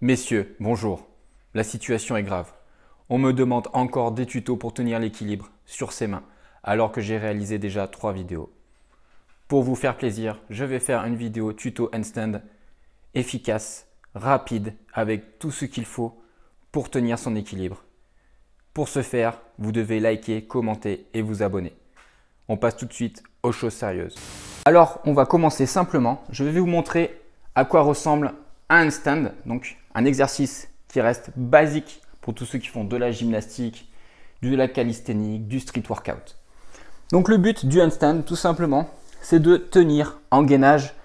Messieurs, bonjour. La situation est grave. On me demande encore des tutos pour tenir l'équilibre sur ses mains, alors que j'ai réalisé déjà 3 vidéos. Pour vous faire plaisir, je vais faire une vidéo tuto handstand efficace, rapide, avec tout ce qu'il faut pour tenir son équilibre. Pour ce faire, vous devez liker, commenter et vous abonner. On passe tout de suite aux choses sérieuses. Alors, on va commencer simplement. Je vais vous montrer à quoi ressemble un handstand, donc un exercice qui reste basique pour tous ceux qui font de la gymnastique, de la calisthénique, du street workout. Donc le but du handstand, tout simplement, c'est de tenir en gainage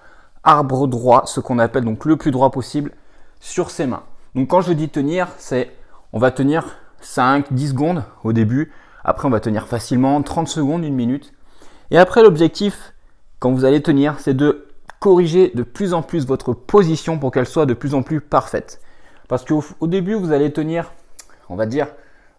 arbre droit, ce qu'on appelle donc le plus droit possible, sur ses mains. Donc quand je dis tenir, c'est on va tenir 5-10 secondes au début, après on va tenir facilement 30 secondes, 1 minute. Et après l'objectif, quand vous allez tenir, c'est de corriger de plus en plus votre position pour qu'elle soit de plus en plus parfaite. Parce qu'au début, vous allez tenir, on va dire,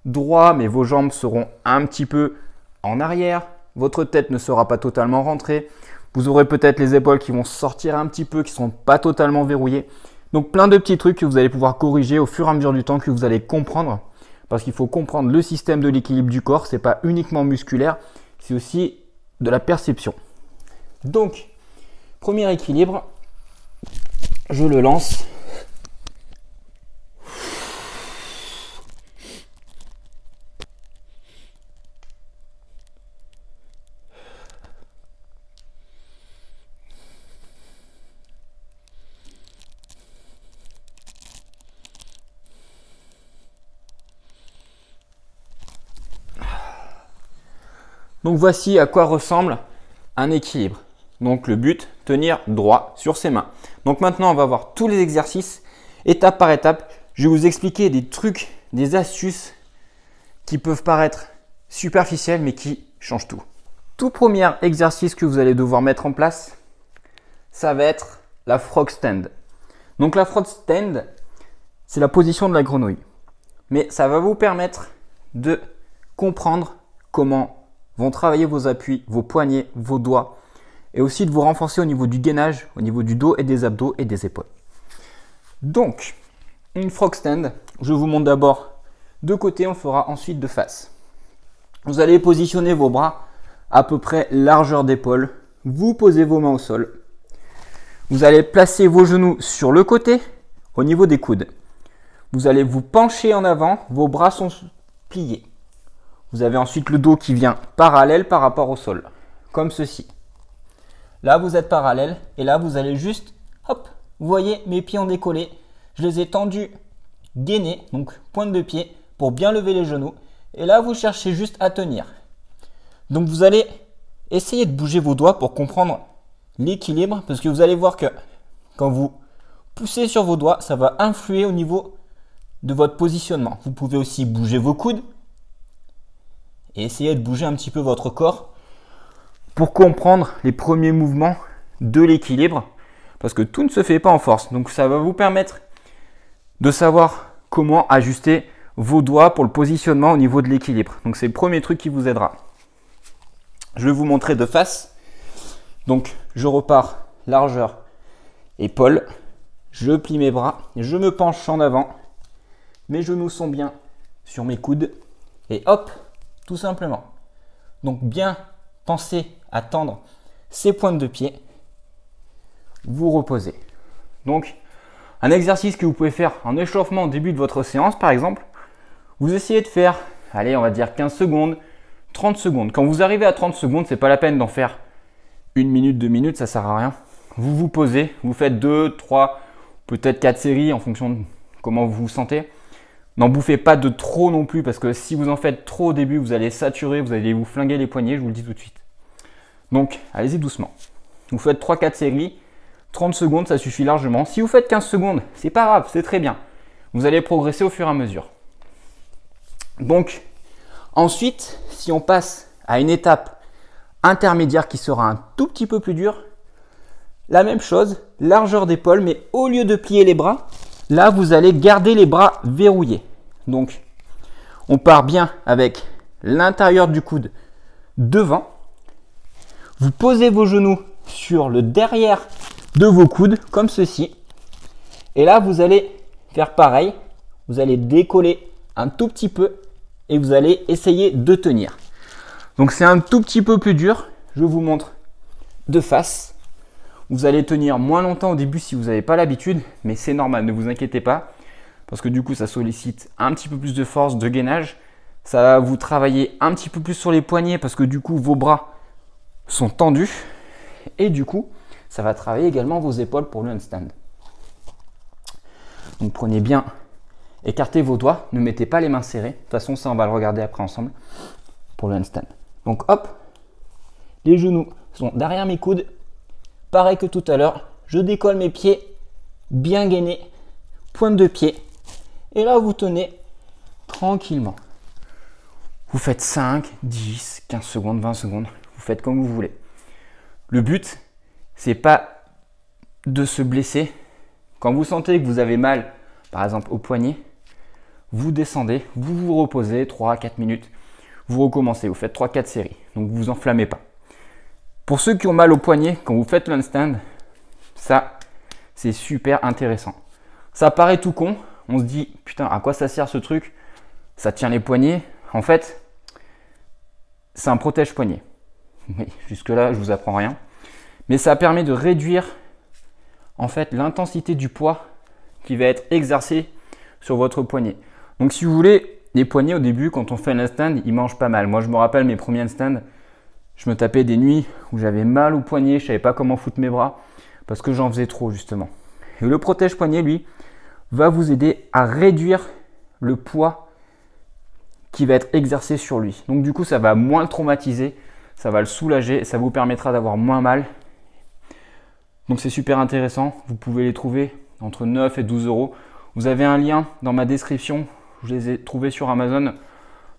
droit, mais vos jambes seront un petit peu en arrière. Votre tête ne sera pas totalement rentrée. Vous aurez peut-être les épaules qui vont sortir un petit peu, qui ne seront pas totalement verrouillées. Donc plein de petits trucs que vous allez pouvoir corriger au fur et à mesure du temps, que vous allez comprendre. Parce qu'il faut comprendre le système de l'équilibre du corps. Ce n'est pas uniquement musculaire, c'est aussi de la perception. Donc, premier équilibre, je le lance. Donc voici à quoi ressemble un équilibre. Donc le but, tenir droit sur ses mains. Donc maintenant, on va voir tous les exercices étape par étape. Je vais vous expliquer des trucs, des astuces qui peuvent paraître superficielles mais qui changent tout. Tout premier exercice que vous allez devoir mettre en place, ça va être la frog stand. Donc la frog stand, c'est la position de la grenouille. Mais ça va vous permettre de comprendre comment vont travailler vos appuis, vos poignets, vos doigts, et aussi de vous renforcer au niveau du gainage, au niveau du dos et des abdos et des épaules. Donc, une frog stand, je vous montre d'abord de côté, on fera ensuite de face. Vous allez positionner vos bras à peu près largeur d'épaule, vous posez vos mains au sol. Vous allez placer vos genoux sur le côté, au niveau des coudes. Vous allez vous pencher en avant, vos bras sont pliés. Vous avez ensuite le dos qui vient parallèle par rapport au sol, comme ceci. Là, vous êtes parallèle et là, vous allez juste, hop, vous voyez, mes pieds ont décollé. Je les ai tendus, gainés, donc pointe de pied, pour bien lever les genoux. Et là, vous cherchez juste à tenir. Donc, vous allez essayer de bouger vos doigts pour comprendre l'équilibre, parce que vous allez voir que quand vous poussez sur vos doigts, ça va influer au niveau de votre positionnement. Vous pouvez aussi bouger vos coudes et essayer de bouger un petit peu votre corps pour comprendre les premiers mouvements de l'équilibre, parce que tout ne se fait pas en force. Donc ça va vous permettre de savoir comment ajuster vos doigts pour le positionnement au niveau de l'équilibre. Donc c'est le premier truc qui vous aidera. Je vais vous montrer de face. Donc je repars largeur épaule, je plie mes bras, je me penche en avant, mes genoux sont bien sur mes coudes et hop, tout simplement. Donc bien pensez à tendre ces pointes de pied. Vous reposez. Donc un exercice que vous pouvez faire en échauffement au début de votre séance par exemple. Vous essayez de faire, allez on va dire 15 secondes, 30 secondes. Quand vous arrivez à 30 secondes, c'est pas la peine d'en faire 1 minute, 2 minutes, ça sert à rien. Vous vous posez, vous faites 2, 3, peut-être 4 séries en fonction de comment vous vous sentez. N'en bouffez pas de trop non plus parce que si vous en faites trop au début, vous allez saturer, vous allez vous flinguer les poignets, je vous le dis tout de suite. Donc, allez-y doucement. Vous faites 3-4 séries, 30 secondes, ça suffit largement. Si vous faites 15 secondes, c'est pas grave, c'est très bien. Vous allez progresser au fur et à mesure. Donc, ensuite, si on passe à une étape intermédiaire qui sera un tout petit peu plus dure, la même chose, largeur d'épaule, mais au lieu de plier les bras, là, vous allez garder les bras verrouillés. Donc, on part bien avec l'intérieur du coude devant. Vous posez vos genoux sur le derrière de vos coudes, comme ceci. Et là, vous allez faire pareil. Vous allez décoller un tout petit peu et vous allez essayer de tenir. Donc c'est un tout petit peu plus dur. Je vous montre de face. Vous allez tenir moins longtemps au début si vous n'avez pas l'habitude, mais c'est normal, ne vous inquiétez pas. Parce que du coup, ça sollicite un petit peu plus de force, de gainage. Ça va vous travailler un petit peu plus sur les poignets parce que du coup, vos bras sont tendus. Et du coup, ça va travailler également vos épaules pour le handstand. Donc prenez bien, écartez vos doigts, ne mettez pas les mains serrées. De toute façon, ça, on va le regarder après ensemble pour le handstand. Donc hop, les genoux sont derrière mes coudes. Pareil que tout à l'heure, je décolle mes pieds bien gainés, pointe de pied. Et là, vous tenez tranquillement. Vous faites 5, 10, 15 secondes, 20 secondes. Vous faites comme vous voulez. Le but, c'est pas de se blesser. Quand vous sentez que vous avez mal, par exemple au poignet, vous descendez, vous vous reposez 3-4 minutes. Vous recommencez, vous faites 3-4 séries. Donc, vous vous enflammez pas. Pour ceux qui ont mal au poignet, quand vous faites le handstand, ça, c'est super intéressant. Ça paraît tout con. On se dit, putain, à quoi ça sert ce truc? Ça tient les poignets. En fait, c'est un protège-poignet. Oui, jusque-là, je vous apprends rien. Mais ça permet de réduire en fait l'intensité du poids qui va être exercé sur votre poignet. Donc, si vous voulez, les poignets au début, quand on fait un handstand, ils mangent pas mal. Moi, je me rappelle mes premiers handstands. Je me tapais des nuits où j'avais mal au poignet, je ne savais pas comment foutre mes bras parce que j'en faisais trop justement. Et le protège-poignet, lui, va vous aider à réduire le poids qui va être exercé sur lui. Donc du coup, ça va moins le traumatiser, ça va le soulager, ça vous permettra d'avoir moins mal. Donc c'est super intéressant, vous pouvez les trouver entre 9 et 12 euros. Vous avez un lien dans ma description, je les ai trouvés sur Amazon.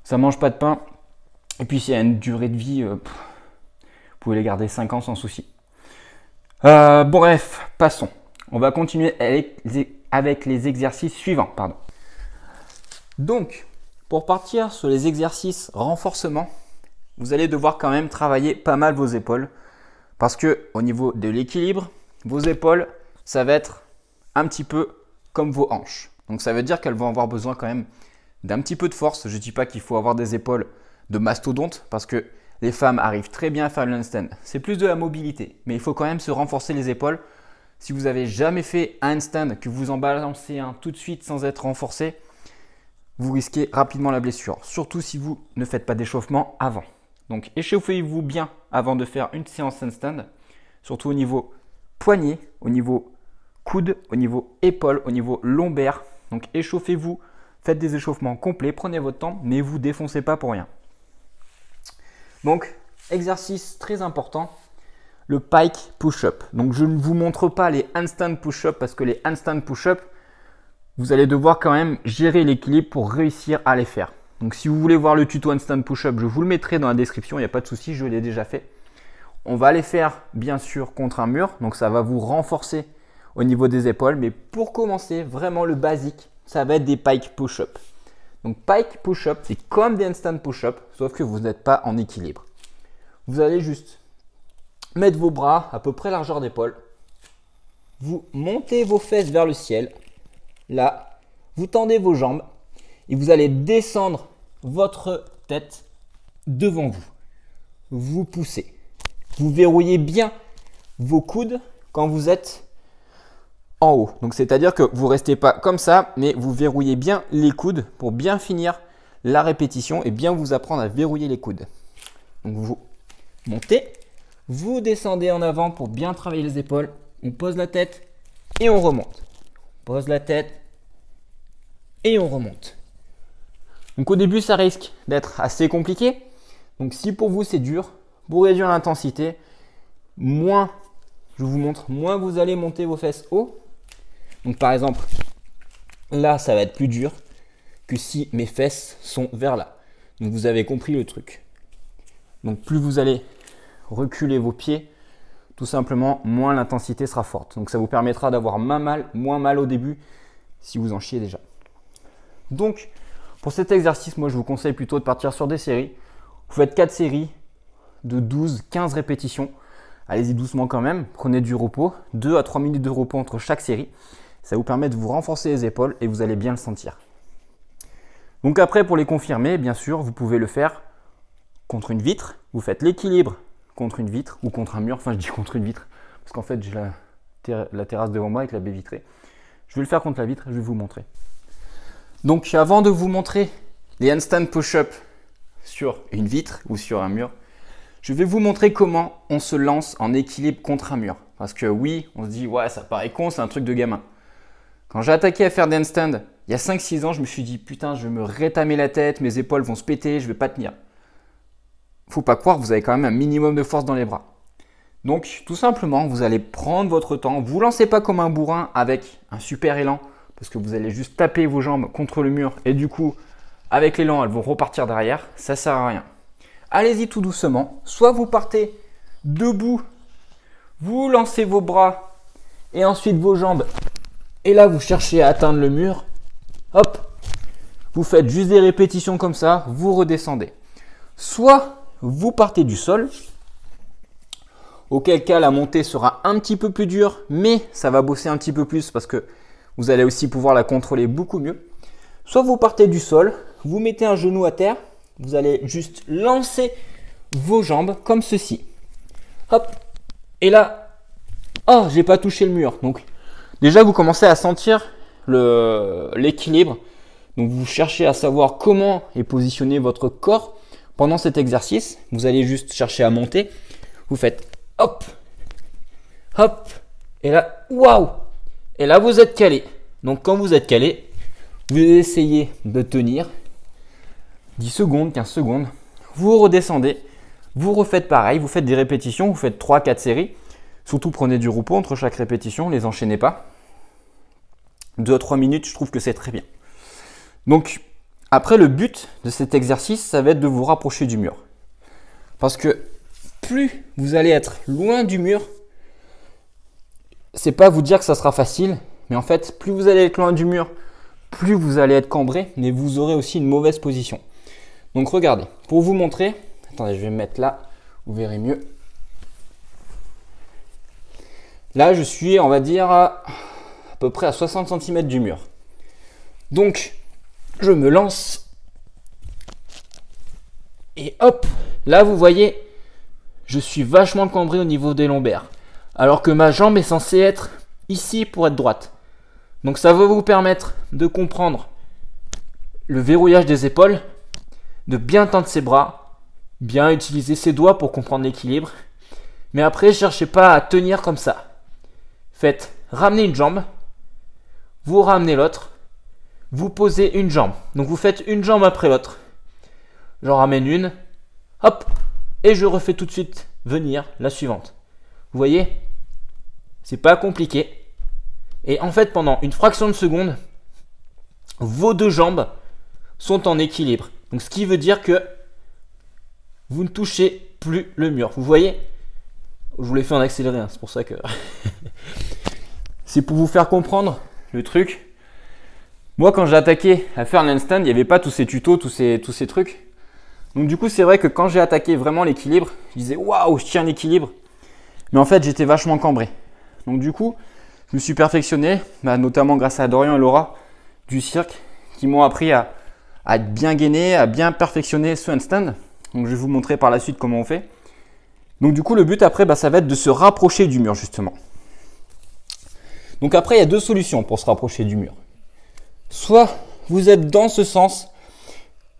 Ça ne mange pas de pain. Et puis s'il y a une durée de vie, vous pouvez les garder 5 ans sans souci. Bref, passons. On va continuer avec les exercices suivants. Donc, pour partir sur les exercices renforcement, vous allez devoir quand même travailler pas mal vos épaules. Parce que au niveau de l'équilibre, vos épaules, ça va être un petit peu comme vos hanches. Donc ça veut dire qu'elles vont avoir besoin quand même d'un petit peu de force. Je ne dis pas qu'il faut avoir des épaules de mastodonte parce que les femmes arrivent très bien à faire le handstand. C'est plus de la mobilité, mais il faut quand même se renforcer les épaules. Si vous n'avez jamais fait un handstand, que vous en balancez un tout de suite sans être renforcé, vous risquez rapidement la blessure. Surtout si vous ne faites pas d'échauffement avant. Donc échauffez-vous bien avant de faire une séance handstand, surtout au niveau poignet, au niveau coude, au niveau épaule, au niveau lombaire. Donc échauffez-vous, faites des échauffements complets, prenez votre temps, mais vous défoncez pas pour rien. Donc, exercice très important, le pike push-up. Donc, je ne vous montre pas les handstand push-up parce que les handstand push-up, vous allez devoir quand même gérer l'équilibre pour réussir à les faire. Donc, si vous voulez voir le tuto handstand push-up, je vous le mettrai dans la description, il n'y a pas de souci, je l'ai déjà fait. On va les faire, bien sûr, contre un mur. Donc, ça va vous renforcer au niveau des épaules. Mais pour commencer, vraiment le basique, ça va être des pike push-up. Donc, pike push-up, c'est comme des handstand push-up, sauf que vous n'êtes pas en équilibre. Vous allez juste mettre vos bras à peu près largeur d'épaule. Vous montez vos fesses vers le ciel. Là, vous tendez vos jambes et vous allez descendre votre tête devant vous. Vous poussez. Vous verrouillez bien vos coudes quand vous êtes en haut. Donc, c'est-à-dire que vous ne restez pas comme ça, mais vous verrouillez bien les coudes pour bien finir la répétition et bien vous apprendre à verrouiller les coudes. Donc, vous montez, vous descendez en avant pour bien travailler les épaules. On pose la tête et on remonte. On pose la tête et on remonte. Donc, au début, ça risque d'être assez compliqué. Donc, si pour vous, c'est dur, pour réduire l'intensité, moins, je vous montre, moins vous allez monter vos fesses haut. Donc par exemple, là, ça va être plus dur que si mes fesses sont vers là. Donc vous avez compris le truc. Donc plus vous allez reculer vos pieds, tout simplement, moins l'intensité sera forte. Donc ça vous permettra d'avoir moins mal au début si vous en chiez déjà. Donc pour cet exercice, moi je vous conseille plutôt de partir sur des séries. Vous faites 4 séries de 12-15 répétitions. Allez-y doucement quand même, prenez du repos, 2 à 3 minutes de repos entre chaque série. Ça vous permet de vous renforcer les épaules et vous allez bien le sentir. Donc après, pour les confirmer, bien sûr, vous pouvez le faire contre une vitre. Vous faites l'équilibre contre une vitre ou contre un mur. Enfin, je dis contre une vitre parce qu'en fait, j'ai la terrasse devant moi avec la baie vitrée. Je vais le faire contre la vitre, je vais vous montrer. Donc avant de vous montrer les handstand push-up sur une vitre ou sur un mur, je vais vous montrer comment on se lance en équilibre contre un mur. Parce que oui, on se dit, ouais, ça paraît con, c'est un truc de gamin. Quand j'ai attaqué à faire des handstands il y a 5-6 ans, je me suis dit, putain, je vais me rétamer la tête, mes épaules vont se péter, je ne vais pas tenir. Faut pas croire, vous avez quand même un minimum de force dans les bras. Donc, tout simplement, vous allez prendre votre temps. Vous ne lancez pas comme un bourrin avec un super élan, parce que vous allez juste taper vos jambes contre le mur et du coup, avec l'élan, elles vont repartir derrière. Ça ne sert à rien. Allez-y tout doucement. Soit vous partez debout, vous lancez vos bras et ensuite vos jambes. Et là, vous cherchez à atteindre le mur. Hop, vous faites juste des répétitions comme ça, vous redescendez. Soit vous partez du sol, auquel cas la montée sera un petit peu plus dure, mais ça va bosser un petit peu plus parce que vous allez aussi pouvoir la contrôler beaucoup mieux. Soit vous partez du sol, vous mettez un genou à terre, vous allez juste lancer vos jambes comme ceci. Hop, et là, oh, j'ai pas touché le mur. Donc déjà, vous commencez à sentir l'équilibre. Donc vous cherchez à savoir comment est positionné votre corps pendant cet exercice. Vous allez juste chercher à monter. Vous faites hop, hop, et là, waouh! Et là, vous êtes calé. Donc quand vous êtes calé, vous essayez de tenir 10 secondes, 15 secondes. Vous redescendez, vous refaites pareil, vous faites des répétitions, vous faites 3-4 séries. Surtout prenez du repos entre chaque répétition, ne les enchaînez pas. 2 à 3 minutes, je trouve que c'est très bien. Donc, après, le but de cet exercice, ça va être de vous rapprocher du mur. Parce que plus vous allez être loin du mur, c'est pas vous dire que ça sera facile, mais en fait, plus vous allez être loin du mur, plus vous allez être cambré, mais vous aurez aussi une mauvaise position. Donc, regardez, pour vous montrer, attendez, je vais me mettre là, vous verrez mieux. Là, je suis, on va dire, à peu près à 60 cm du mur. Donc, je me lance. Et hop, là, vous voyez, je suis vachement cambré au niveau des lombaires. Alors que ma jambe est censée être ici pour être droite. Donc, ça va vous permettre de comprendre le verrouillage des épaules, de bien tendre ses bras, bien utiliser ses doigts pour comprendre l'équilibre. Mais après, ne cherchez pas à tenir comme ça. Faites ramener une jambe, vous ramenez l'autre, vous posez une jambe. Donc vous faites une jambe après l'autre. J'en ramène une, hop, et je refais tout de suite venir la suivante. Vous voyez, c'est pas compliqué. Et en fait, pendant une fraction de seconde, vos deux jambes sont en équilibre. Donc ce qui veut dire que vous ne touchez plus le mur. Vous voyez, je vous l'ai fait en accéléré, hein, c'est pour ça que... C'est pour vous faire comprendre le truc. Moi, quand j'ai attaqué à faire l'handstand, il n'y avait pas tous ces tutos, tous ces trucs. Donc du coup, c'est vrai que quand j'ai attaqué vraiment l'équilibre, je disais waouh, je tiens l'équilibre. Mais en fait, j'étais vachement cambré. Donc du coup, je me suis perfectionné, notamment grâce à Dorian et Laura du cirque, qui m'ont appris à bien gainer, à bien perfectionner ce handstand. Donc je vais vous montrer par la suite comment on fait. Donc du coup, le but après, ça va être de se rapprocher du mur justement. Donc après, il y a deux solutions pour se rapprocher du mur. Soit vous êtes dans ce sens,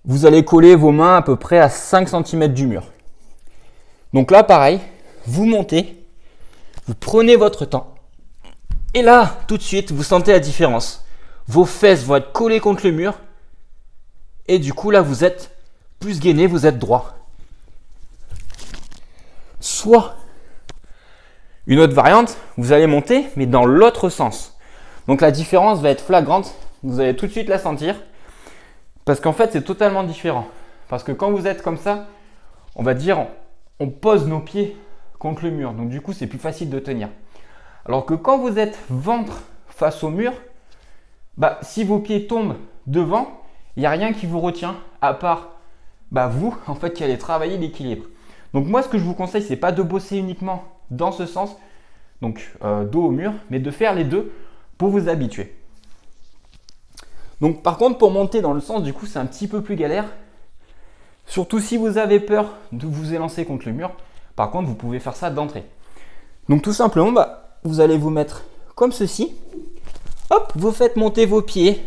vous allez coller vos mains à peu près à 5 cm du mur. Donc là, pareil, vous montez, vous prenez votre temps. Et là, tout de suite, vous sentez la différence. Vos fesses vont être collées contre le mur. Et du coup, là, vous êtes plus gainé, vous êtes droit. Soit une autre variante, vous allez monter, mais dans l'autre sens. Donc la différence va être flagrante, vous allez tout de suite la sentir, parce qu'en fait c'est totalement différent. Parce que quand vous êtes comme ça, on va dire, on pose nos pieds contre le mur, donc du coup c'est plus facile de tenir. Alors que quand vous êtes ventre face au mur, si vos pieds tombent devant, il n'y a rien qui vous retient, à part vous, en fait, qui allez travailler l'équilibre. Donc moi, ce que je vous conseille, c'est pas de bosser uniquement dans ce sens, donc dos au mur, mais de faire les deux pour vous habituer. Donc par contre, pour monter dans le sens, du coup, c'est un petit peu plus galère. Surtout si vous avez peur de vous élancer contre le mur. Par contre, vous pouvez faire ça d'entrée. Donc tout simplement, vous allez vous mettre comme ceci. Hop, vous faites monter vos pieds.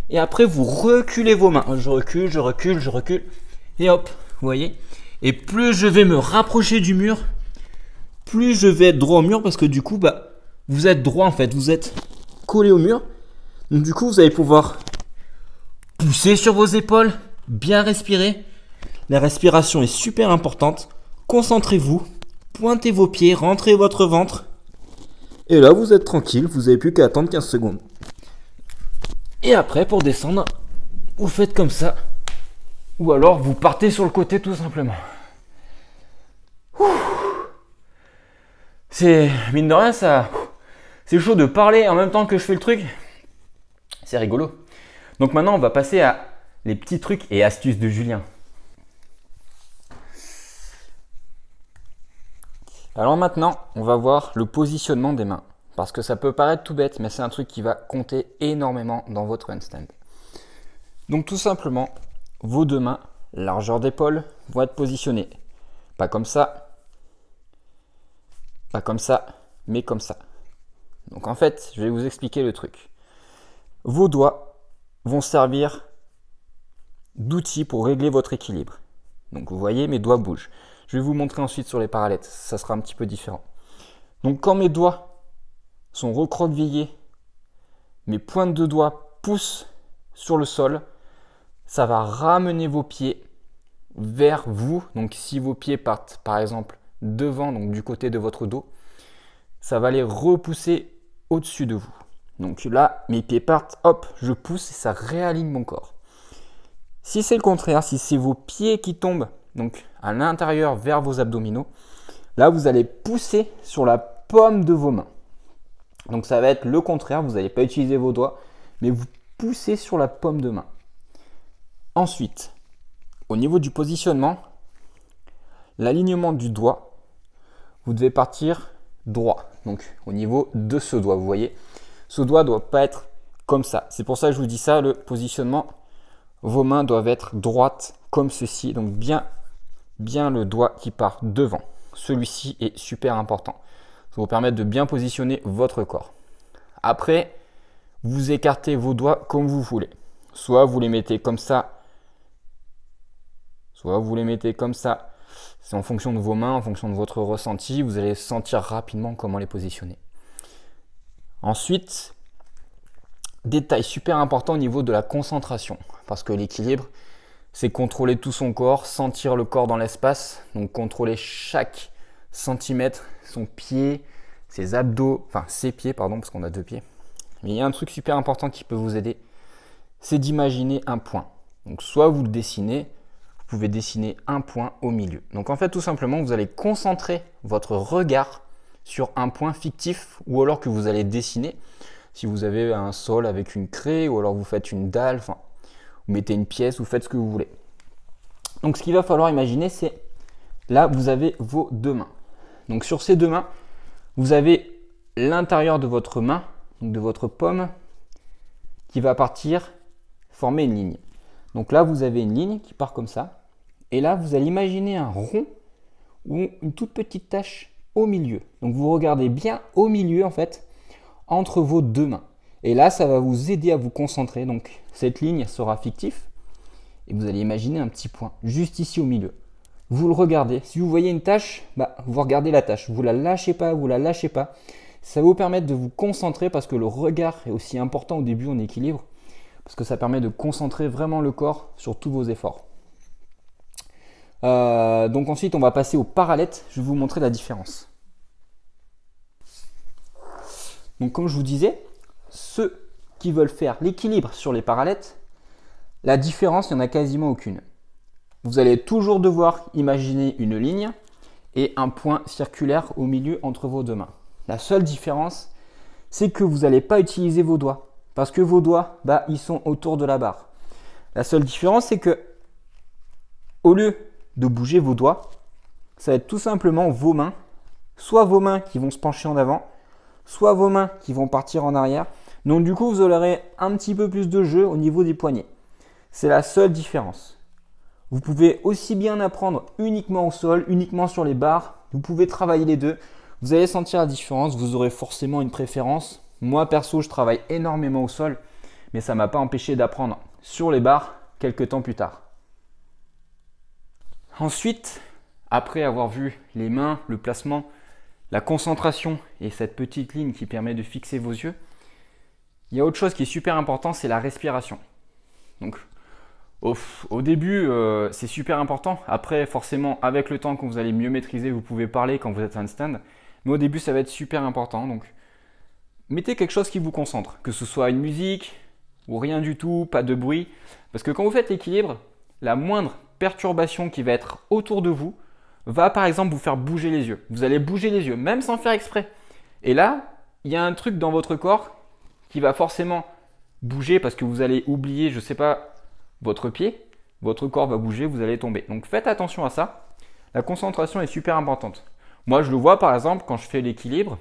Et après, vous reculez vos mains. Je recule, je recule, je recule. Et hop, vous voyez. Et plus je vais me rapprocher du mur, plus je vais être droit au mur. Parce que du coup, vous êtes droit en fait. Vous êtes collé au mur. Donc du coup, vous allez pouvoir pousser sur vos épaules, bien respirer. La respiration est super importante. Concentrez-vous, pointez vos pieds, rentrez votre ventre. Et là, vous êtes tranquille, vous n'avez plus qu'à attendre 15 secondes. Et après, pour descendre, vous faites comme ça. Ou alors, vous partez sur le côté tout simplement. C'est, mine de rien, ça, c'est chaud de parler en même temps que je fais le truc. C'est rigolo. Donc maintenant, on va passer à les petits trucs et astuces de Julien. Alors maintenant, on va voir le positionnement des mains. Parce que ça peut paraître tout bête, mais c'est un truc qui va compter énormément dans votre handstand. Donc tout simplement, vos deux mains, largeur d'épaule, vont être positionnées. Pas comme ça, mais comme ça. Donc en fait, je vais vous expliquer le truc. Vos doigts vont servir d'outil pour régler votre équilibre. Donc vous voyez, mes doigts bougent. Je vais vous montrer ensuite sur les parallettes, ça sera un petit peu différent. Donc quand mes doigts sont recroquevillés, mes pointes de doigts poussent sur le sol, ça va ramener vos pieds vers vous. Donc si vos pieds partent par exemple devant, donc du côté de votre dos, ça va les repousser au-dessus de vous. Donc là, mes pieds partent, hop, je pousse et ça réaligne mon corps. Si c'est le contraire, si c'est vos pieds qui tombent donc à l'intérieur vers vos abdominaux, là vous allez pousser sur la paume de vos mains. Donc ça va être le contraire, vous n'allez pas utiliser vos doigts, mais vous poussez sur la paume de main. Ensuite, au niveau du positionnement, l'alignement du doigt, vous devez partir droit. Donc au niveau de ce doigt, vous voyez, ce doigt ne doit pas être comme ça. C'est pour ça que je vous dis ça, le positionnement, vos mains doivent être droites comme ceci. Donc bien le doigt qui part devant. Celui-ci est super important. Ça va vous permettre de bien positionner votre corps. Après, vous écartez vos doigts comme vous voulez. Soit vous les mettez comme ça, soit vous les mettez comme ça. C'est en fonction de vos mains, en fonction de votre ressenti. Vous allez sentir rapidement comment les positionner. Ensuite, détail super important au niveau de la concentration. Parce que l'équilibre, c'est contrôler tout son corps, sentir le corps dans l'espace. Donc contrôler chaque centimètre, son pied, ses abdos, enfin ses pieds, pardon, parce qu'on a deux pieds. Mais il y a un truc super important qui peut vous aider, c'est d'imaginer un point. Donc soit vous le dessinez, vous pouvez dessiner un point au milieu. Donc en fait, tout simplement, vous allez concentrer votre regard sur un point fictif ou alors que vous allez dessiner. Si vous avez un sol avec une craie ou alors vous faites une dalle, enfin, vous mettez une pièce, vous faites ce que vous voulez. Donc ce qu'il va falloir imaginer, c'est là, vous avez vos deux mains. Donc sur ces deux mains, vous avez l'intérieur de votre main, donc de votre paume, qui va partir former une ligne. Donc là, vous avez une ligne qui part comme ça. Et là, vous allez imaginer un rond ou une toute petite tache au milieu. Donc vous regardez bien au milieu en fait, entre vos deux mains. Et là, ça va vous aider à vous concentrer. Donc cette ligne sera fictive. Et vous allez imaginer un petit point juste ici au milieu. Vous le regardez. Si vous voyez une tache, vous regardez la tache. Vous la lâchez pas, vous la lâchez pas. Ça va vous permettre de vous concentrer parce que le regard est aussi important au début en équilibre. Parce que ça permet de concentrer vraiment le corps sur tous vos efforts. Donc ensuite, on va passer aux parallettes. Je vais vous montrer la différence. Donc comme je vous disais, ceux qui veulent faire l'équilibre sur les parallettes, la différence, il n'y en a quasiment aucune. Vous allez toujours devoir imaginer une ligne et un point circulaire au milieu entre vos deux mains. La seule différence, c'est que vous n'allez pas utiliser vos doigts. Parce que vos doigts, ils sont autour de la barre. La seule différence, c'est que au lieu de bouger vos doigts, ça va être tout simplement vos mains. Soit vos mains qui vont se pencher en avant, soit vos mains qui vont partir en arrière. Donc du coup, vous aurez un petit peu plus de jeu au niveau des poignets. C'est la seule différence. Vous pouvez aussi bien apprendre uniquement au sol, uniquement sur les barres. Vous pouvez travailler les deux. Vous allez sentir la différence. Vous aurez forcément une préférence. Moi, perso, je travaille énormément au sol, mais ça ne m'a pas empêché d'apprendre sur les barres quelques temps plus tard. Ensuite, après avoir vu les mains, le placement, la concentration et cette petite ligne qui permet de fixer vos yeux, il y a autre chose qui est super important, c'est la respiration. Donc, au début, c'est super important. Après, forcément, avec le temps, quand vous allez mieux maîtriser, vous pouvez parler quand vous êtes handstand. Mais au début, ça va être super important. Donc, mettez quelque chose qui vous concentre, que ce soit une musique ou rien du tout, pas de bruit. Parce que quand vous faites l'équilibre, la moindre perturbation qui va être autour de vous va par exemple vous faire bouger les yeux. Vous allez bouger les yeux, même sans faire exprès. Et là, il y a un truc dans votre corps qui va forcément bouger parce que vous allez oublier, je ne sais pas, votre pied. Votre corps va bouger, vous allez tomber. Donc faites attention à ça. La concentration est super importante. Moi, je le vois par exemple quand je fais l'équilibre.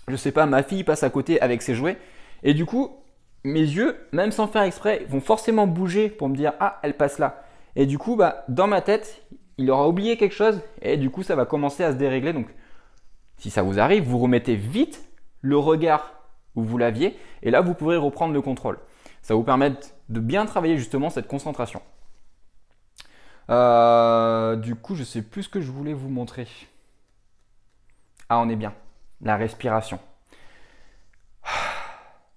Je ne sais pas, ma fille passe à côté avec ses jouets. Et du coup, mes yeux, même sans faire exprès, vont forcément bouger pour me dire « Ah, elle passe là ». Et du coup, dans ma tête, il aura oublié quelque chose et du coup, ça va commencer à se dérégler. Donc, si ça vous arrive, vous remettez vite le regard où vous l'aviez et là, vous pourrez reprendre le contrôle. Ça va vous permettre de bien travailler justement cette concentration. Du coup, je ne sais plus ce que je voulais vous montrer. Ah, on est bien. La respiration.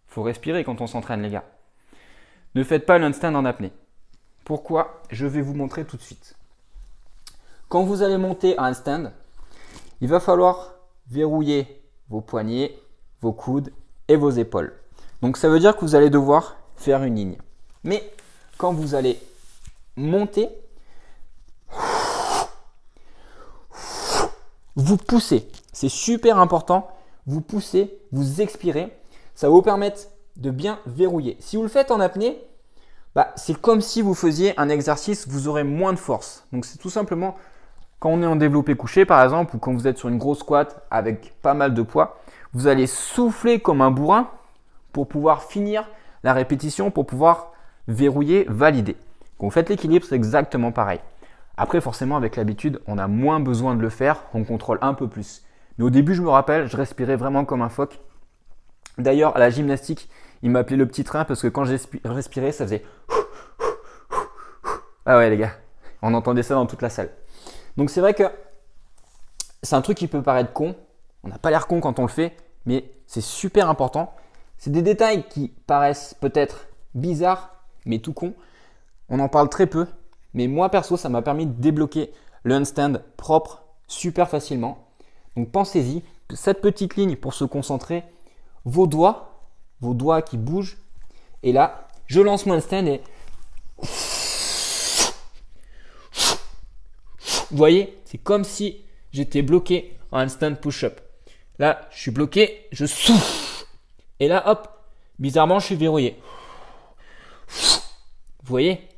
Faut respirer quand on s'entraîne, les gars. Ne faites pas l'handstand en apnée. Pourquoi? Je vais vous montrer tout de suite. Quand vous allez monter un handstand, il va falloir verrouiller vos poignets, vos coudes et vos épaules. Donc ça veut dire que vous allez devoir faire une ligne. Mais quand vous allez monter, vous poussez. C'est super important. Vous poussez, vous expirez. Ça va vous permettre de bien verrouiller. Si vous le faites en apnée, c'est comme si vous faisiez un exercice, vous aurez moins de force. Donc c'est tout simplement quand on est en développé couché par exemple ou quand vous êtes sur une grosse squat avec pas mal de poids, vous allez souffler comme un bourrin pour pouvoir finir la répétition, pour pouvoir verrouiller, valider. Quand vous faites l'équilibre, c'est exactement pareil. Après forcément avec l'habitude, on a moins besoin de le faire, on contrôle un peu plus. Mais au début, je me rappelle, je respirais vraiment comme un phoque. D'ailleurs, à la gymnastique, il m'appelait le petit train parce que quand je respirais, ça faisait… Ah ouais les gars, on entendait ça dans toute la salle. Donc c'est vrai que c'est un truc qui peut paraître con. On n'a pas l'air con quand on le fait, mais c'est super important. C'est des détails qui paraissent peut-être bizarres, mais tout con. On en parle très peu, mais moi perso, ça m'a permis de débloquer le handstand propre super facilement. Donc pensez-y, cette petite ligne pour se concentrer, vos doigts qui bougent. Et là, je lance mon handstand et… Vous voyez, c'est comme si j'étais bloqué en handstand push-up. Là, je suis bloqué, je souffle. Et là, hop, bizarrement, je suis verrouillé. Vous voyez?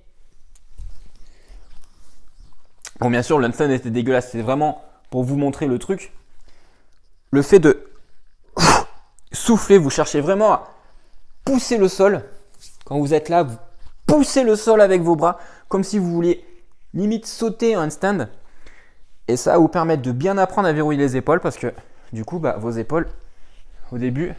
Bon, bien sûr, le handstand était dégueulasse. C'est vraiment pour vous montrer le truc. Le fait de souffler, vous cherchez vraiment à pousser le sol. Quand vous êtes là, vous poussez le sol avec vos bras, comme si vous vouliez limite sauter en handstand. Et ça va vous permettre de bien apprendre à verrouiller les épaules parce que du coup, vos épaules, au début,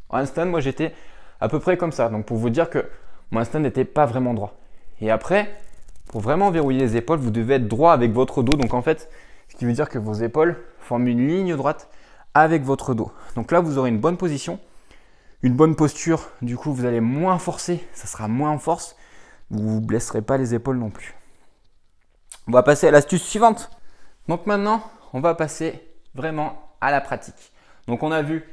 en handstand, moi j'étais à peu près comme ça. Donc pour vous dire que mon handstand n'était pas vraiment droit. Et après, pour vraiment verrouiller les épaules, vous devez être droit avec votre dos. Donc en fait, ce qui veut dire que vos épaules forment une ligne droite avec votre dos. Donc là, vous aurez une bonne position, une bonne posture. Du coup, vous allez moins forcer, ça sera moins en force. Vous ne vous blesserez pas les épaules non plus. On va passer à l'astuce suivante. Donc maintenant, on va passer vraiment à la pratique. Donc on a vu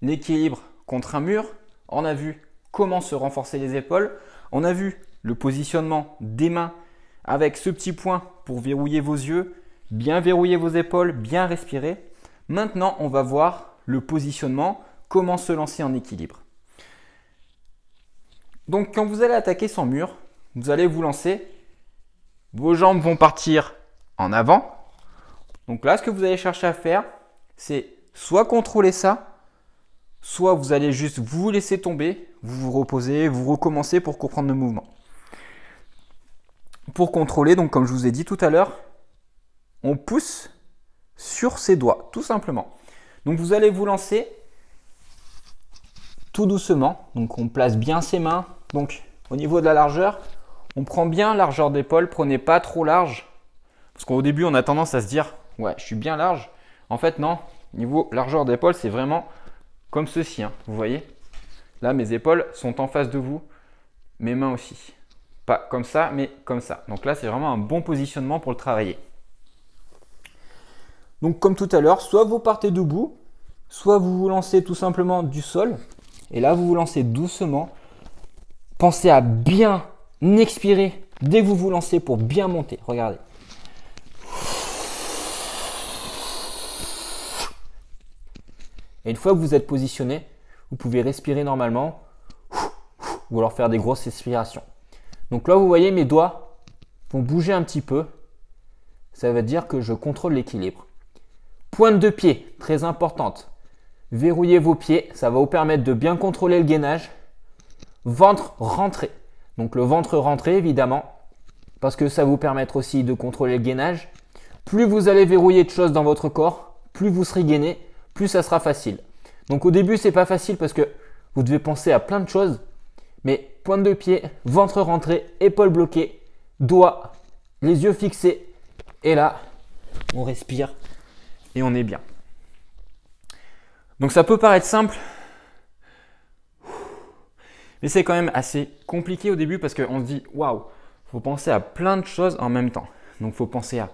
l'équilibre contre un mur, on a vu comment se renforcer les épaules, on a vu le positionnement des mains avec ce petit point pour verrouiller vos yeux, bien verrouiller vos épaules, bien respirer. Maintenant, on va voir le positionnement, comment se lancer en équilibre. Donc quand vous allez attaquer son mur, vous allez vous lancer, vos jambes vont partir en avant. Donc là, ce que vous allez chercher à faire, c'est soit contrôler ça, soit vous allez juste vous laisser tomber, vous vous reposez, vous recommencez pour comprendre le mouvement. Pour contrôler, donc comme je vous ai dit tout à l'heure, on pousse sur ses doigts, tout simplement. Donc vous allez vous lancer tout doucement. Donc on place bien ses mains. Donc au niveau de la largeur, on prend bien largeur d'épaule, prenez pas trop large. Parce qu'au début, on a tendance à se dire, ouais, je suis bien large. En fait, non. Niveau largeur d'épaule, c'est vraiment comme ceci. Hein. Vous voyez? Là, mes épaules sont en face de vous. Mes mains aussi. Pas comme ça, mais comme ça. Donc là, c'est vraiment un bon positionnement pour le travailler. Donc comme tout à l'heure, soit vous partez debout, soit vous vous lancez tout simplement du sol. Et là, vous vous lancez doucement. Pensez à bien expirer dès que vous vous lancez pour bien monter. Regardez. Et une fois que vous êtes positionné, vous pouvez respirer normalement ou alors faire des grosses respirations. Donc là, vous voyez, mes doigts vont bouger un petit peu. Ça veut dire que je contrôle l'équilibre. Pointe de pied, très importante. Verrouillez vos pieds, ça va vous permettre de bien contrôler le gainage. Ventre rentré. Donc le ventre rentré, évidemment, parce que ça va vous permettre aussi de contrôler le gainage. Plus vous allez verrouiller de choses dans votre corps, plus vous serez gainé, plus ça sera facile. Donc au début, c'est pas facile parce que vous devez penser à plein de choses. Mais pointe de pied, ventre rentré, épaules bloquées, doigts, les yeux fixés. Et là, on respire et on est bien. Donc ça peut paraître simple, mais c'est quand même assez compliqué au début parce qu'on se dit waouh, il faut penser à plein de choses en même temps. Donc il faut penser à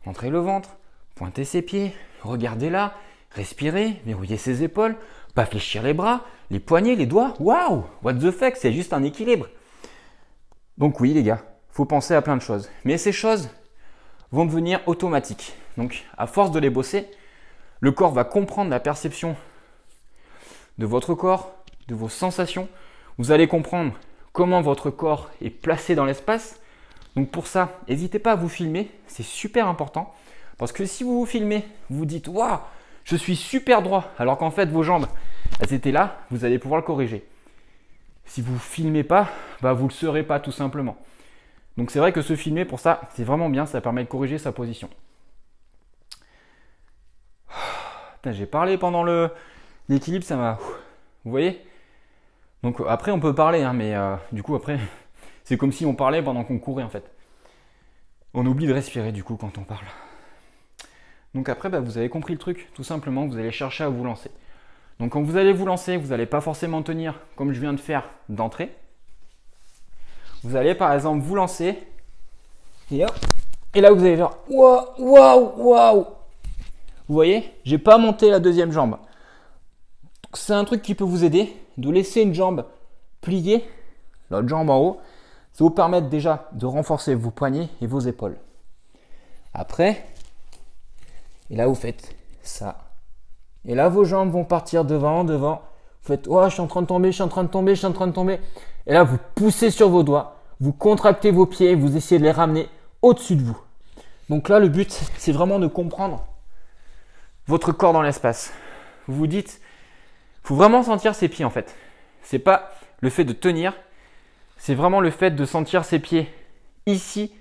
rentrer le ventre, pointer ses pieds, regarder là, respirer, verrouiller ses épaules, pas fléchir les bras, les poignets, les doigts. Waouh, what the fuck, c'est juste un équilibre. Donc oui les gars, il faut penser à plein de choses. Mais ces choses vont devenir automatiques. Donc à force de les bosser, le corps va comprendre la perception de votre corps, de vos sensations. Vous allez comprendre comment votre corps est placé dans l'espace. Donc pour ça, n'hésitez pas à vous filmer, c'est super important. Parce que si vous vous filmez, vous vous dites « Waouh, je suis super droit », alors qu'en fait vos jambes, elles étaient là, vous allez pouvoir le corriger. Si vous ne filmez pas, vous ne le serez pas tout simplement. Donc c'est vrai que se filmer pour ça, c'est vraiment bien, ça permet de corriger sa position. J'ai parlé pendant l'équilibre, ça m'a... Vous voyez? Donc après on peut parler, hein, mais du coup après, c'est comme si on parlait pendant qu'on courait en fait. On oublie de respirer du coup quand on parle. Donc après, vous avez compris le truc, tout simplement, vous allez chercher à vous lancer. Donc quand vous allez vous lancer, vous n'allez pas forcément tenir comme je viens de faire d'entrée. Vous allez par exemple vous lancer, et là vous allez faire waouh, waouh, waouh. Vous voyez, j'ai pas monté la deuxième jambe. C'est un truc qui peut vous aider de laisser une jambe pliée, l'autre jambe en haut. Ça vous permettre déjà de renforcer vos poignets et vos épaules. Après, et là vous faites ça. Et là vos jambes vont partir devant. Vous faites oh, je suis en train de tomber, je suis en train de tomber, je suis en train de tomber. Et là vous poussez sur vos doigts, vous contractez vos pieds, vous essayez de les ramener au-dessus de vous. Donc là le but, c'est vraiment de comprendre votre corps dans l'espace. Vous vous dites, il faut vraiment sentir ses pieds en fait. C'est pas le fait de tenir, c'est vraiment le fait de sentir ses pieds ici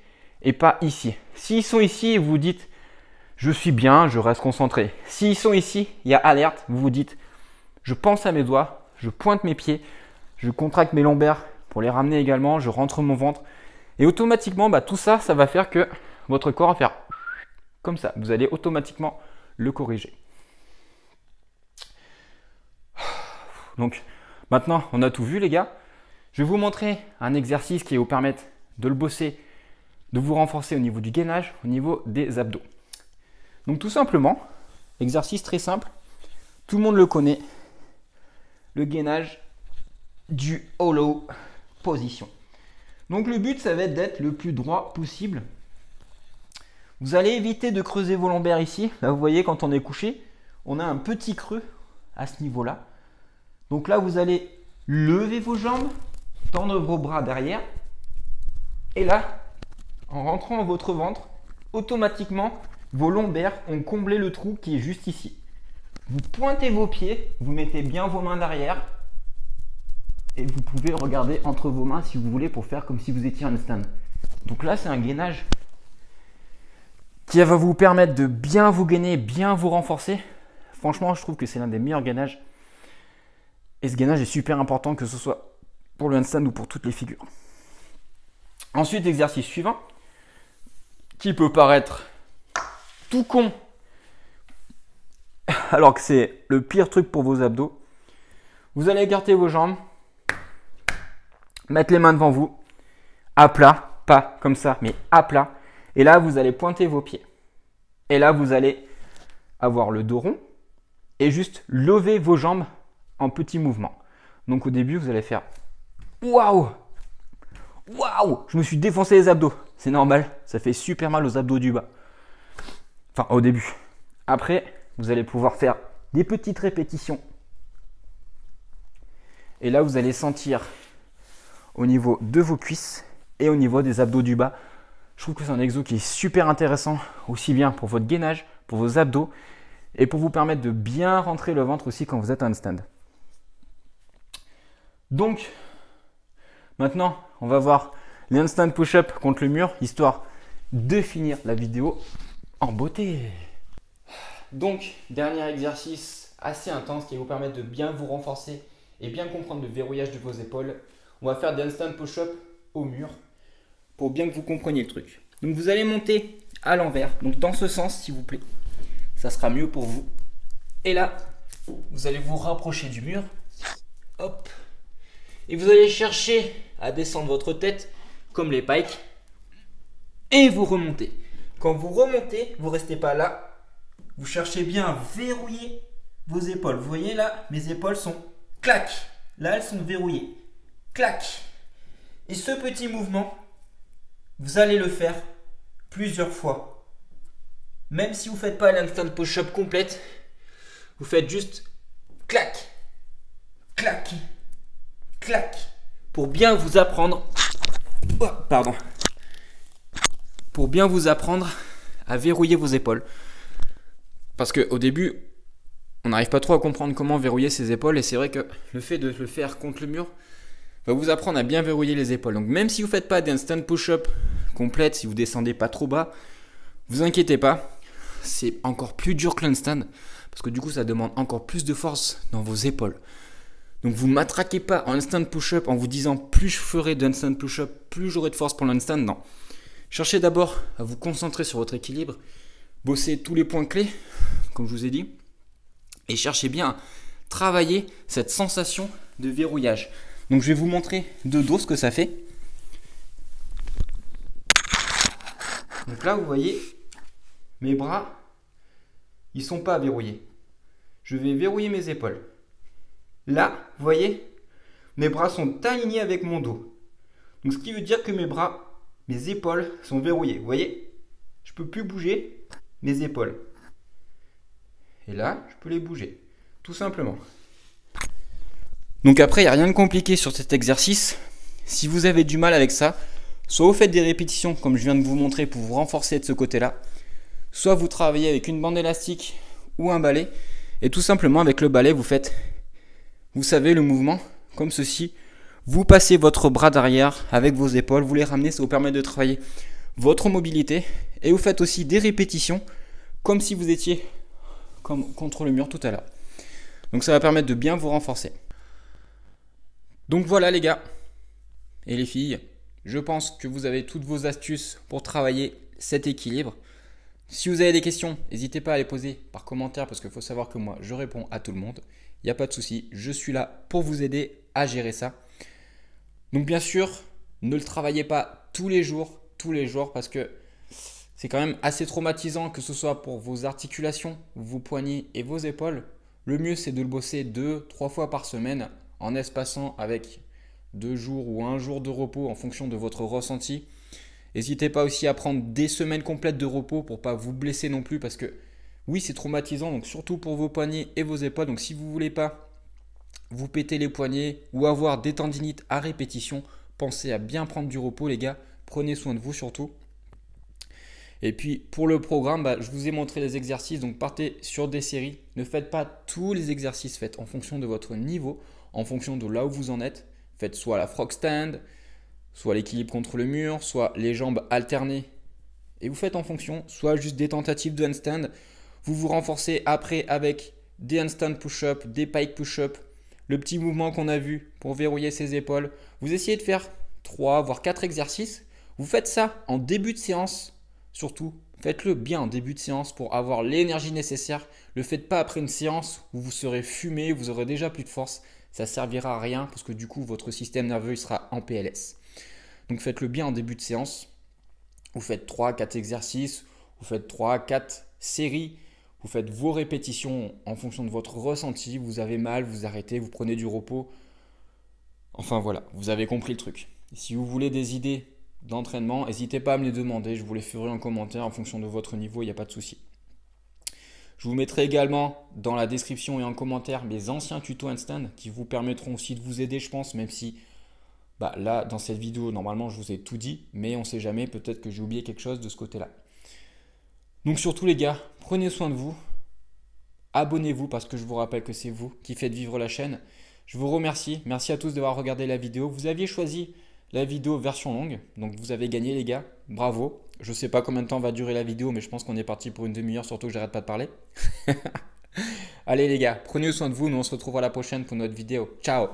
et pas ici. S'ils sont ici, vous vous dites, je suis bien, je reste concentré. S'ils sont ici, il y a alerte, vous vous dites, je pense à mes doigts, je pointe mes pieds, je contracte mes lombaires pour les ramener également, je rentre mon ventre. Et automatiquement, tout ça, ça va faire que votre corps va faire comme ça. Vous allez automatiquement le corriger. Donc maintenant, on a tout vu les gars. Je vais vous montrer un exercice qui va vous permettre de le bosser, de vous renforcer au niveau du gainage, au niveau des abdos. Donc tout simplement, exercice très simple, tout le monde le connaît, le gainage du hollow position. Donc le but, ça va être d'être le plus droit possible. Vous allez éviter de creuser vos lombaires ici. Là, vous voyez, quand on est couché, on a un petit creux à ce niveau-là. Donc là, vous allez lever vos jambes, tendre vos bras derrière. Et là, en rentrant dans votre ventre, automatiquement, vos lombaires ont comblé le trou qui est juste ici. Vous pointez vos pieds, vous mettez bien vos mains derrière et vous pouvez regarder entre vos mains si vous voulez pour faire comme si vous étiez en handstand. Donc là, c'est un gainage qui va vous permettre de bien vous gainer, bien vous renforcer. Franchement, je trouve que c'est l'un des meilleurs gainages. Et ce gainage est super important, que ce soit pour le handstand ou pour toutes les figures. Ensuite, exercice suivant, qui peut paraître tout con, alors que c'est le pire truc pour vos abdos. Vous allez écarter vos jambes, mettre les mains devant vous, à plat, pas comme ça, mais à plat. Et là, vous allez pointer vos pieds. Et là, vous allez avoir le dos rond et juste lever vos jambes en petits mouvements. Donc au début, vous allez faire waouh, waouh, je me suis défoncé les abdos. C'est normal, ça fait super mal aux abdos du bas. Enfin, au début. Après, vous allez pouvoir faire des petites répétitions. Et là, vous allez sentir au niveau de vos cuisses et au niveau des abdos du bas. Je trouve que c'est un exo qui est super intéressant, aussi bien pour votre gainage, pour vos abdos et pour vous permettre de bien rentrer le ventre aussi quand vous êtes en handstand. Donc, maintenant, on va voir les handstand push-up contre le mur, histoire de finir la vidéo en beauté. Donc, dernier exercice assez intense qui va vous permettre de bien vous renforcer et bien comprendre le verrouillage de vos épaules. On va faire des handstand push-up au mur pour bien que vous compreniez le truc. Donc, vous allez monter à l'envers, donc dans ce sens, s'il vous plaît. Ça sera mieux pour vous. Et là, vous allez vous rapprocher du mur. Hop. Et vous allez chercher à descendre votre tête comme les pikes. Et vous remontez. Quand vous remontez, vous ne restez pas là. Vous cherchez bien à verrouiller vos épaules. Vous voyez là, mes épaules sont clac. Là, elles sont verrouillées. Clac. Et ce petit mouvement, vous allez le faire plusieurs fois. Même si vous ne faites pas l'instant push-up complète, vous faites juste clac, clac, clac. Pour bien vous apprendre, pour bien vous apprendre à verrouiller vos épaules. Parce qu'au début, on n'arrive pas trop à comprendre comment verrouiller ses épaules. Et c'est vrai que le fait de le faire contre le mur va vous apprendre à bien verrouiller les épaules. Donc même si vous ne faites pas d'instant push-up complète, si vous ne descendez pas trop bas, vous inquiétez pas. C'est encore plus dur que l'handstand. Parce que du coup, ça demande encore plus de force dans vos épaules. Donc vous ne matraquez pas en handstand push-up en vous disant plus je ferai de handstand push-up, plus j'aurai de force pour l'handstand. Non. Cherchez d'abord à vous concentrer sur votre équilibre. Bossez tous les points clés, comme je vous ai dit. Et cherchez bien à travailler cette sensation de verrouillage. Donc je vais vous montrer de dos ce que ça fait. Donc là, vous voyez, mes bras, ils ne sont pas verrouillés. Je vais verrouiller mes épaules. Là, vous voyez, mes bras sont alignés avec mon dos. Donc ce qui veut dire que mes épaules sont verrouillées. Vous voyez, je ne peux plus bouger mes épaules. Et là, je peux les bouger, tout simplement. Donc après, il n'y a rien de compliqué sur cet exercice. Si vous avez du mal avec ça, soit vous faites des répétitions comme je viens de vous montrer pour vous renforcer de ce côté-là, soit vous travaillez avec une bande élastique ou un balai. Et tout simplement avec le balai, vous faites, vous savez, le mouvement comme ceci. Vous passez votre bras derrière avec vos épaules, vous les ramenez, ça vous permet de travailler votre mobilité. Et vous faites aussi des répétitions comme si vous étiez contre le mur tout à l'heure. Donc ça va permettre de bien vous renforcer. Donc voilà les gars et les filles, je pense que vous avez toutes vos astuces pour travailler cet équilibre. Si vous avez des questions, n'hésitez pas à les poser par commentaire parce qu'il faut savoir que moi je réponds à tout le monde. Il n'y a pas de souci, je suis là pour vous aider à gérer ça. Donc bien sûr, ne le travaillez pas tous les jours parce que c'est quand même assez traumatisant que ce soit pour vos articulations, vos poignets et vos épaules. Le mieux c'est de le bosser 2-3 fois par semaine en espaçant avec 2 jours ou 1 jour de repos en fonction de votre ressenti. N'hésitez pas aussi à prendre des semaines complètes de repos pour ne pas vous blesser non plus parce que oui, c'est traumatisant, donc surtout pour vos poignets et vos épaules. Donc si vous ne voulez pas vous péter les poignets ou avoir des tendinites à répétition, pensez à bien prendre du repos les gars. Prenez soin de vous surtout. Et puis pour le programme, je vous ai montré les exercices, donc partez sur des séries. Ne faites pas tous les exercices, faites en fonction de votre niveau, en fonction de là où vous en êtes. Faites soit la frog stand, soit l'équilibre contre le mur, soit les jambes alternées. Et vous faites en fonction, soit juste des tentatives de handstand. Vous vous renforcez après avec des handstand push-up, des pike push-up, le petit mouvement qu'on a vu pour verrouiller ses épaules. Vous essayez de faire 3 voire 4 exercices. Vous faites ça en début de séance, surtout. Faites-le bien en début de séance pour avoir l'énergie nécessaire. Ne le faites pas après une séance où vous serez fumé, vous aurez déjà plus de force. Ça ne servira à rien parce que du coup, votre système nerveux il sera en PLS. Donc faites-le bien en début de séance. Vous faites 3-4 exercices, vous faites 3-4 séries, vous faites vos répétitions en fonction de votre ressenti. Vous avez mal, vous arrêtez, vous prenez du repos. Enfin voilà, vous avez compris le truc. Et si vous voulez des idées d'entraînement, n'hésitez pas à me les demander, je vous les ferai en commentaire en fonction de votre niveau, il n'y a pas de souci. Je vous mettrai également dans la description et en commentaire mes anciens tutos handstand qui vous permettront aussi de vous aider, je pense, même si là, dans cette vidéo, normalement, je vous ai tout dit, mais on ne sait jamais, peut-être que j'ai oublié quelque chose de ce côté-là. Donc surtout les gars, prenez soin de vous, abonnez-vous parce que je vous rappelle que c'est vous qui faites vivre la chaîne. Je vous remercie, merci à tous d'avoir regardé la vidéo. Vous aviez choisi la vidéo version longue, donc vous avez gagné les gars, bravo. Je ne sais pas combien de temps va durer la vidéo, mais je pense qu'on est parti pour une demi-heure, surtout que j'arrête pas de parler. Allez les gars, prenez soin de vous, nous on se retrouve à la prochaine pour notre vidéo. Ciao!